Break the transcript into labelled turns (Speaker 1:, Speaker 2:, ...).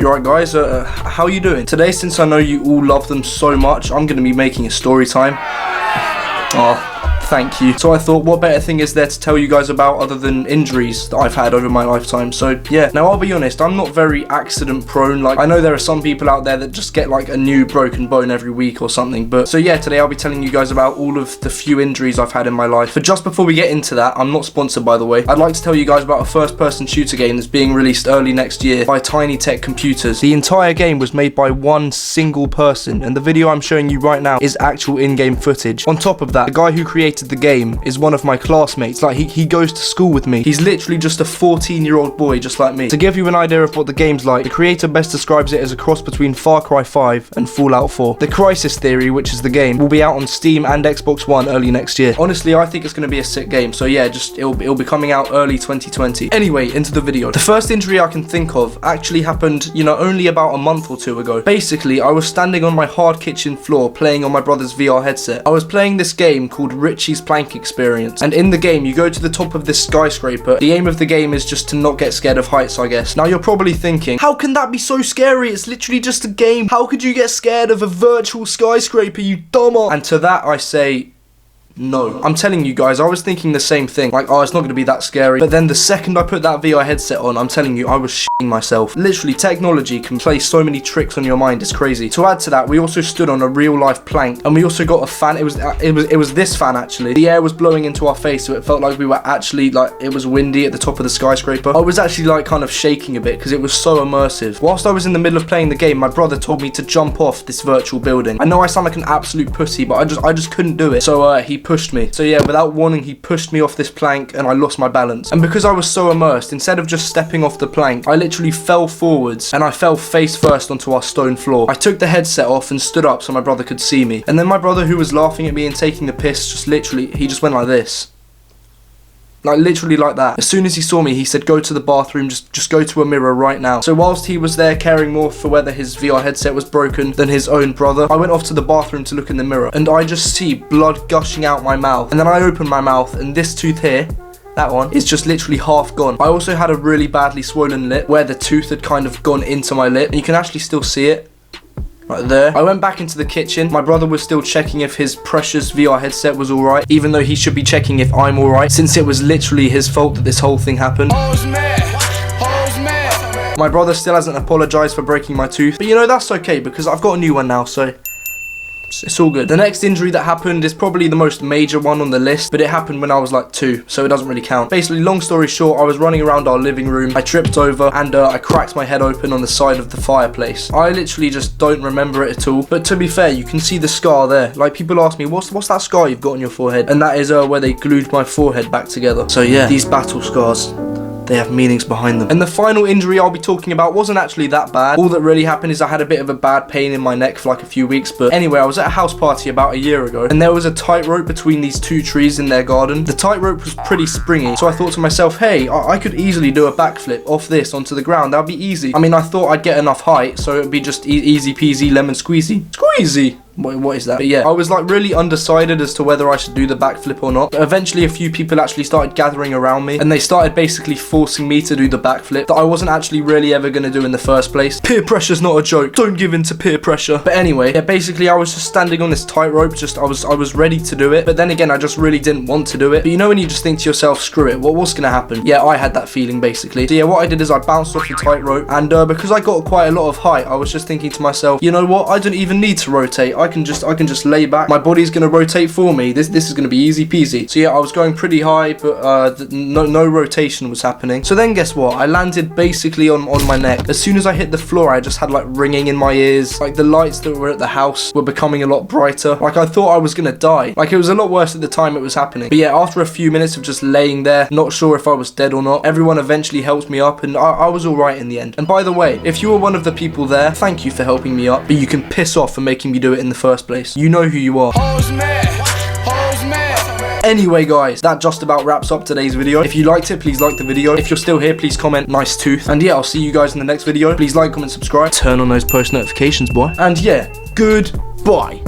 Speaker 1: You alright guys, how you doing? Today, since I know you all love them so much, I'm going to be making a story time. Oh, thank you. So I thought, what better thing is there to tell you guys about other than injuries that I've had over my lifetime. So yeah, now I'll be honest, I'm not very accident prone. Like, I know there are some people out there that just get like a new broken bone every week or something. But so yeah, today I'll be telling you guys about all of the few injuries I've had in my life. But just before we get into that, I'm not sponsored by the way, I'd like to tell you guys about a first-person shooter game that's being released early next year by Tiny Tech Computers. The entire game was made by one single person, and the video I'm showing you right now is actual in-game footage. On top of that, the guy who created the game is one of my classmates. Like, he goes to school with me. He's literally just a 14-year-old boy just like me. To give you an idea of what the game's like, the creator best describes it as a cross between Far Cry 5 and Fallout 4. The Crisis Theory, which is the game, will be out on Steam and Xbox One early next year. Honestly, I think it's going to be a sick game, so yeah, it'll be coming out early 2020. Anyway, into the video. The first injury I can think of actually happened, you know, only about a month or two ago. Basically, I was standing on my hard kitchen floor playing on my brother's VR headset. I was playing this game called Richie's Plank Experience, and in the game you go to the top of this skyscraper. The aim of the game is just to not get scared of heights, I guess. Now you're probably thinking, how can that be so scary? It's literally just a game. How could you get scared of a virtual skyscraper, you dumber? And to that I say, no. I'm telling you guys, I was thinking the same thing. Like, oh, it's not going to be that scary. But then the second I put that VR headset on, I'm telling you, I was shitting myself. Literally, technology can play so many tricks on your mind. It's crazy. To add to that, we also stood on a real life plank, and we also got a fan. It was this fan actually. The air was blowing into our face, so it felt like we were actually, like, it was windy at the top of the skyscraper. I was actually like kind of shaking a bit because it was so immersive. Whilst I was in the middle of playing the game, my brother told me to jump off this virtual building. I know I sound like an absolute pussy, but I just couldn't do it. So he pushed me. So yeah, without warning, he pushed me off this plank and I lost my balance. And because I was so immersed, instead of just stepping off the plank, I literally fell forwards and I fell face first onto our stone floor. I took the headset off and stood up so my brother could see me. And then my brother, who was laughing at me and taking the piss, just literally, he just went like this. Like, literally like that. As soon as he saw me, he said, go to the bathroom, just go to a mirror right now. So whilst he was there caring more for whether his VR headset was broken than his own brother, I went off to the bathroom to look in the mirror, and I just see blood gushing out my mouth. And then I open my mouth, and this tooth here, that one, is just literally half gone. I also had a really badly swollen lip where the tooth had kind of gone into my lip, and you can actually still see it. Right there. I went back into the kitchen. My brother was still checking if his precious VR headset was alright, even though he should be checking if I'm alright, since it was literally his fault that this whole thing happened. My brother still hasn't apologised for breaking my tooth, but you know, that's okay because I've got a new one now, so it's all good. The next injury that happened is probably the most major one on the list, but it happened when I was like 2, so it doesn't really count. Basically, long story short, I was running around our living room, I tripped over, and I cracked my head open on the side of the fireplace. I literally just don't remember it at all, but to be fair, you can see the scar there. Like, people ask me, what's that scar you've got on your forehead? And that is where they glued my forehead back together. So yeah, these battle scars, they have meanings behind them. And the final injury I'll be talking about wasn't actually that bad. All that really happened is I had a bit of a bad pain in my neck for like a few weeks. But anyway, I was at a house party about a year ago, and there was a tightrope between these two trees in their garden. The tightrope was pretty springy, so I thought to myself, hey, I could easily do a backflip off this onto the ground. That'd be easy. I mean, I thought I'd get enough height, so it'd be just easy peasy lemon squeezy. Squeezy! What is that? But yeah, I was like really undecided as to whether I should do the backflip or not. But eventually a few people actually started gathering around me, and they started basically forcing me to do the backflip that I wasn't actually really ever going to do in the first place. Peer pressure's not a joke. Don't give in to peer pressure. But anyway, yeah, basically I was just standing on this tightrope, I was ready to do it. But then again, I just really didn't want to do it. But you know when you just think to yourself, screw it, what's going to happen? Yeah, I had that feeling basically. So yeah, what I did is I bounced off the tightrope, and because I got quite a lot of height, I was just thinking to myself, you know what? I don't even need to rotate. I can just lay back. My body's going to rotate for me. This is going to be easy peasy. So yeah, I was going pretty high, but no rotation was happening. So then guess what? I landed basically on my neck. As soon as I hit the floor, I just had like ringing in my ears. Like, the lights that were at the house were becoming a lot brighter. Like, I thought I was going to die. Like, it was a lot worse at the time it was happening. But yeah, after a few minutes of just laying there, not sure if I was dead or not, everyone eventually helped me up, and I was alright in the end. And by the way, if you were one of the people there, thank you for helping me up, but you can piss off for making me do it in the first place. You know who you are. Anyway guys, that just about wraps up today's video. If you liked it, please like the video. If you're still here, please comment nice tooth. And yeah, I'll see you guys in the next video. Please like, comment, subscribe. Turn on those post notifications, boy. And yeah, goodbye.